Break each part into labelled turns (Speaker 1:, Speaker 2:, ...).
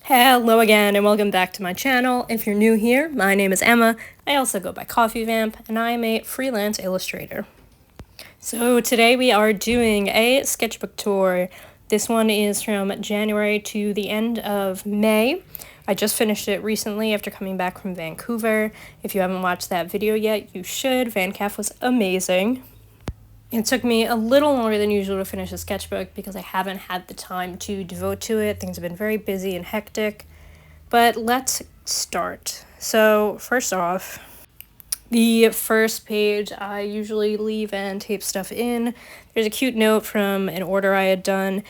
Speaker 1: Hello again and welcome back to my channel. If you're new here, my name is Emma. I also go by Coffee Vamp and I am a freelance illustrator. So today we are doing a sketchbook tour. This one is from January to the end of May. I just finished it recently after coming back from Vancouver. If you haven't watched that video yet, you should. VanCaf was amazing. It took me a little longer than usual to finish a sketchbook because I haven't had the time to devote to it. Things have been very busy and hectic. But let's start. So first off, the first page I usually leave and tape stuff in. There's a cute note from an order I had done,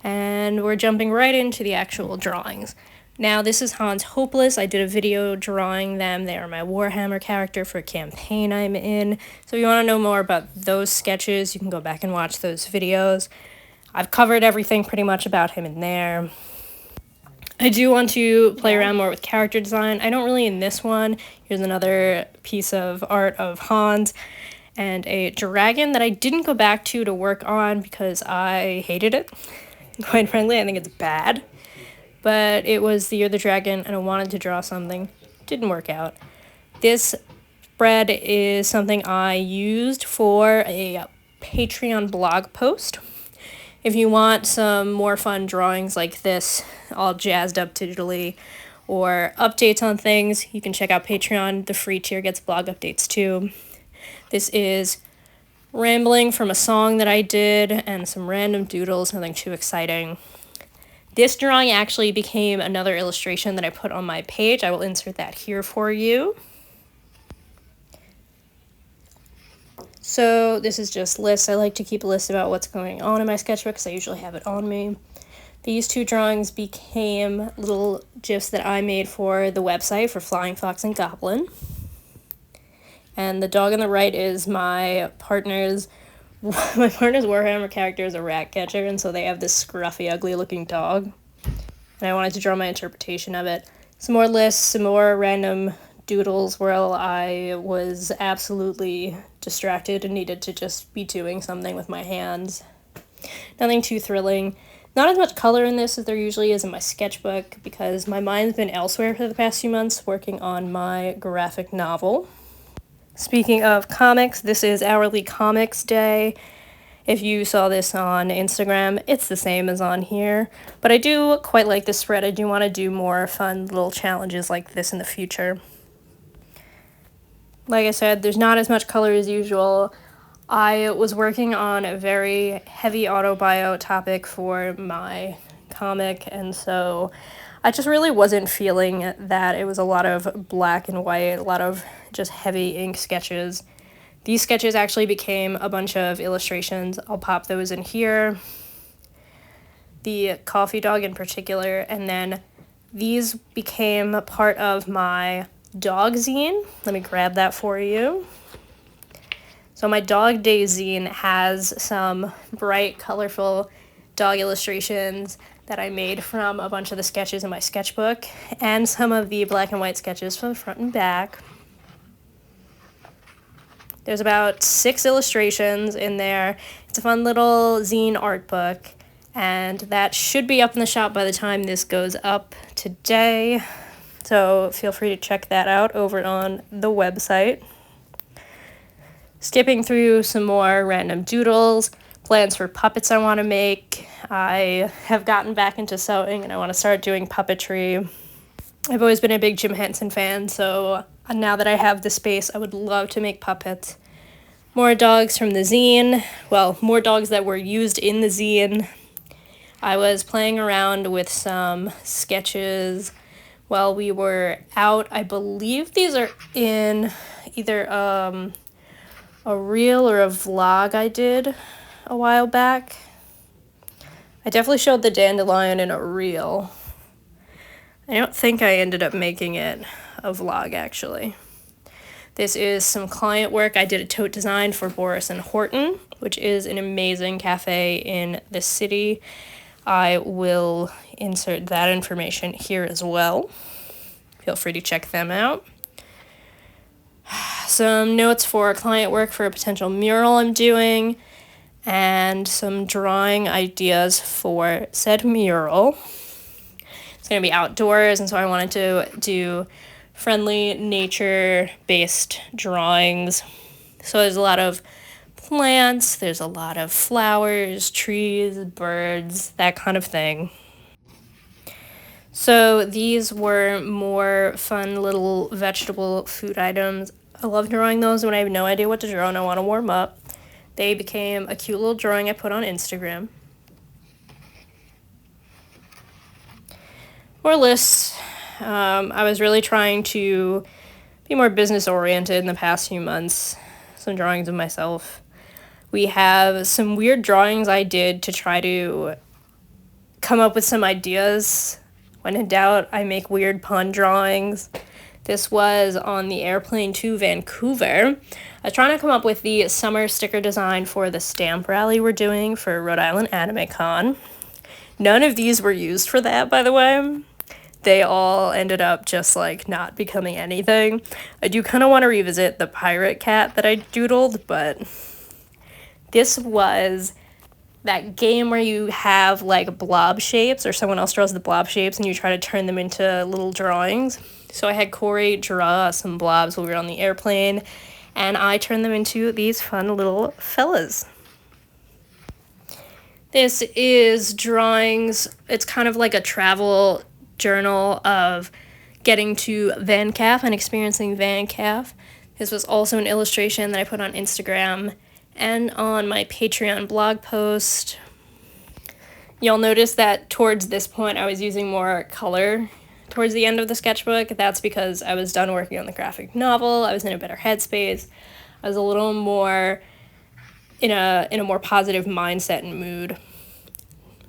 Speaker 1: and we're jumping right into the actual drawings. Now, this is Hans Hopeless. I did a video drawing them. They are my Warhammer character for a campaign I'm in. So if you want to know more about those sketches, you can go back and watch those videos. I've covered everything pretty much about him in there. I do want to play around more with character design. I don't really in this one. Here's another piece of art of Hans and a dragon that I didn't go back to work on because I hated it. Quite frankly, I think it's bad. But it was the Year of the Dragon and I wanted to draw something. Didn't work out. This spread is something I used for a Patreon blog post. If you want some more fun drawings like this, all jazzed up digitally, or updates on things, you can check out Patreon. The free tier gets blog updates too. This is rambling from a song that I did and some random doodles, nothing too exciting. This drawing actually became another illustration that I put on my page. I will insert that here for you. So this is just lists. I like to keep a list about what's going on in my sketchbook because I usually have it on me. These two drawings became little GIFs that I made for the website for Flying Fox and Goblin. And the dog on the right is my partner's Warhammer character is a rat catcher, and so they have this scruffy, ugly looking dog. And I wanted to draw my interpretation of it. Some more lists, some more random doodles where I was absolutely distracted and needed to just be doing something with my hands. Nothing too thrilling. Not as much color in this as there usually is in my sketchbook because my mind's been elsewhere for the past few months working on my graphic novel. Speaking of comics, this is Hourly Comics Day. If you saw this on Instagram, it's the same as on here. But I do quite like this spread. I do want to do more fun little challenges like this in the future. Like I said, there's not as much color as usual. I was working on a very heavy autobio topic for my comic, and so I just really wasn't feeling that. It was a lot of black and white, a lot of just heavy ink sketches. These sketches actually became a bunch of illustrations. I'll pop those in here. The coffee dog in particular, and then these became part of my dog zine. Let me grab that for you. So my Dog Day zine has some bright, colorful dog illustrations that I made from a bunch of the sketches in my sketchbook and some of the black and white sketches from the front and back. There's about 6 illustrations in there. It's a fun little zine art book, and that should be up in the shop by the time this goes up today. So feel free to check that out over on the website. Skipping through some more random doodles, plans for puppets I want to make. I have gotten back into sewing and I want to start doing puppetry. I've always been a big Jim Henson fan, so now that I have the space, I would love to make puppets. More dogs from the zine. Well, more dogs that were used in the zine. I was playing around with some sketches while we were out. I believe these are in either a reel or a vlog I did a while back. I definitely showed the dandelion in a reel. I don't think I ended up making it a vlog, actually. This is some client work. I did a tote design for Boris and Horton, which is an amazing cafe in the city. I will insert that information here as well. Feel free to check them out. Some notes for client work for a potential mural I'm doing, and some drawing ideas for said mural. going to be outdoors, and so I wanted to do friendly nature-based drawings. So there's a lot of plants, there's a lot of flowers, trees, birds, that kind of thing. So these were more fun little vegetable food items. I love drawing those when I have no idea what to draw and I want to warm up. They became a cute little drawing I put on Instagram. More lists. I was really trying to be more business oriented in the past few months. Some drawings of myself. We have some weird drawings I did to try to come up with some ideas. When in doubt, I make weird pun drawings. This was on the airplane to Vancouver. I was trying to come up with the summer sticker design for the stamp rally we're doing for Rhode Island Anime Con. None of these were used for that, by the way. They all ended up just like not becoming anything. I do kind of want to revisit the pirate cat that I doodled, but this was that game where you have like blob shapes, or someone else draws the blob shapes and you try to turn them into little drawings. So I had Corey draw some blobs while we were on the airplane, and I turned them into these fun little fellas. This is drawings. It's kind of like a travel journal of getting to VanCaf and experiencing VanCaf. This was also an illustration that I put on Instagram and on my Patreon blog post. You'll notice that towards this point I was using more color towards the end of the sketchbook. That's because I was done working on the graphic novel. I was in a better headspace. I was a little more in a more positive mindset and mood.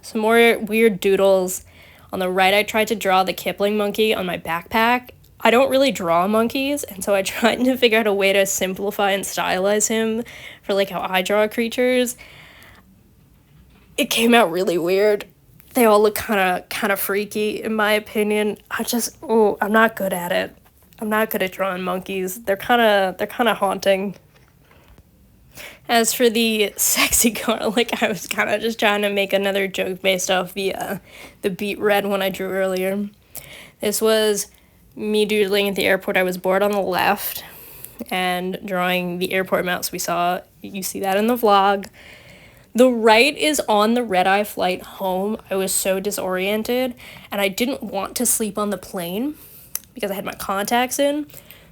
Speaker 1: Some more weird doodles. On the right, I tried to draw the Kipling monkey on my backpack. I don't really draw monkeys, and so I tried to figure out a way to simplify and stylize him for like how I draw creatures. It came out really weird. They all look kind of freaky in my opinion. I'm not good at it. I'm not good at drawing monkeys. They're kind of haunting. As for the sexy garlic, I was kind of just trying to make another joke based off the beet red one I drew earlier. This was me doodling at the airport. I was bored on the left and drawing the airport mouse we saw. You see that in the vlog. The right is on the red-eye flight home. I was so disoriented and I didn't want to sleep on the plane because I had my contacts in.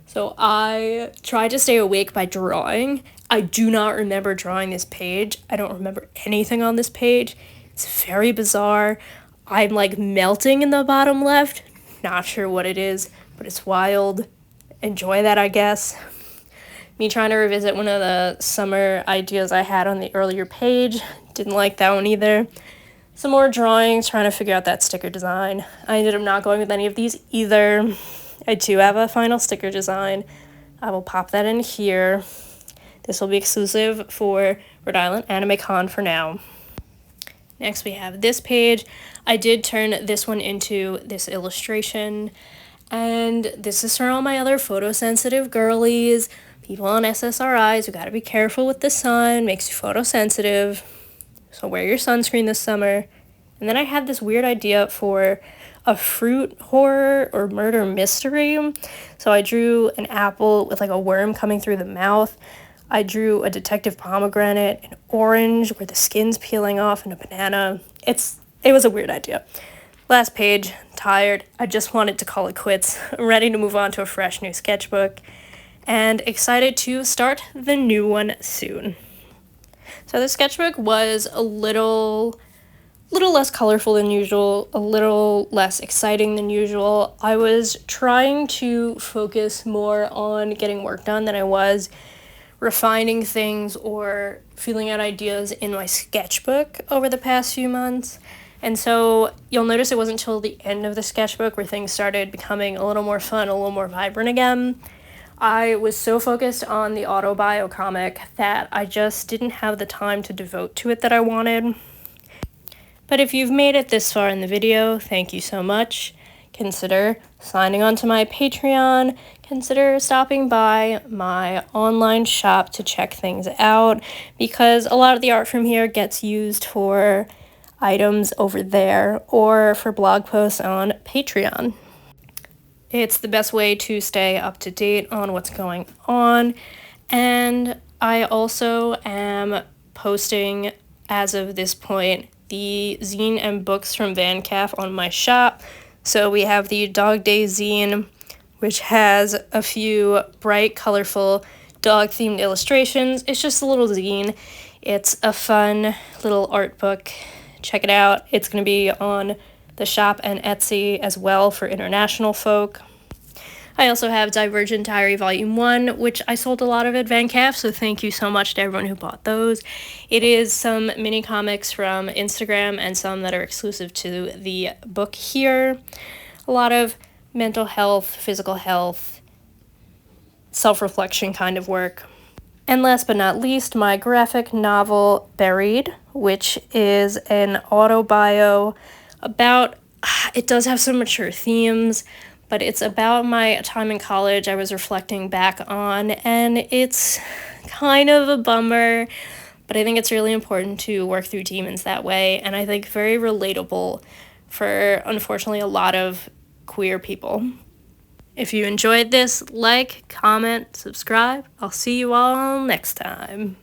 Speaker 1: So I tried to stay awake by drawing. I do not remember drawing this page. I don't remember anything on this page. It's very bizarre. I'm like melting in the bottom left. Not sure what it is, but it's wild. Enjoy that, I guess. Me trying to revisit one of the summer ideas I had on the earlier page. Didn't like that one either. Some more drawings, trying to figure out that sticker design. I ended up not going with any of these either. I do have a final sticker design. I will pop that in here. This will be exclusive for Rhode Island Anime Con for now. Next we have this page. I did turn this one into this illustration, and this is for all my other photosensitive girlies, people on SSRIs who gotta be careful with the sun, makes you photosensitive, so wear your sunscreen this summer. And then I had this weird idea for a fruit horror or murder mystery. So I drew an apple with like a worm coming through the mouth. I drew a detective pomegranate, an orange where the skin's peeling off, and a banana. It was a weird idea. Last page, tired. I just wanted to call it quits. I'm ready to move on to a fresh new sketchbook and excited to start the new one soon. So the sketchbook was a little less colorful than usual, a little less exciting than usual. I was trying to focus more on getting work done than I was refining things or feeling out ideas in my sketchbook over the past few months. And so you'll notice it wasn't until the end of the sketchbook where things started becoming a little more fun, a little more vibrant again. I was so focused on the autobio comic that I just didn't have the time to devote to it that I wanted. But if you've made it this far in the video, thank you so much. Consider signing on to my Patreon. Consider stopping by my online shop to check things out, because a lot of the art from here gets used for items over there or for blog posts on Patreon. It's the best way to stay up to date on what's going on. And I also am posting, as of this point, the zine and books from Van Calf on my shop. So we have the Dog Day zine, which has a few bright, colorful, dog-themed illustrations. It's just a little zine. It's a fun little art book. Check it out. It's going to be on the shop and Etsy as well for international folk. I also have Divergent Diary Volume 1, which I sold a lot of at Van Calf, so thank you so much to everyone who bought those. It is some mini comics from Instagram and some that are exclusive to the book here. A lot of mental health, physical health, self-reflection kind of work. And last but not least, my graphic novel Buried, which is an autobio about, it does have some mature themes, but it's about my time in college I was reflecting back on, and it's kind of a bummer, but I think it's really important to work through demons that way, and I think very relatable for, unfortunately, a lot of queer people. If you enjoyed this, like, comment, subscribe. I'll see you all next time.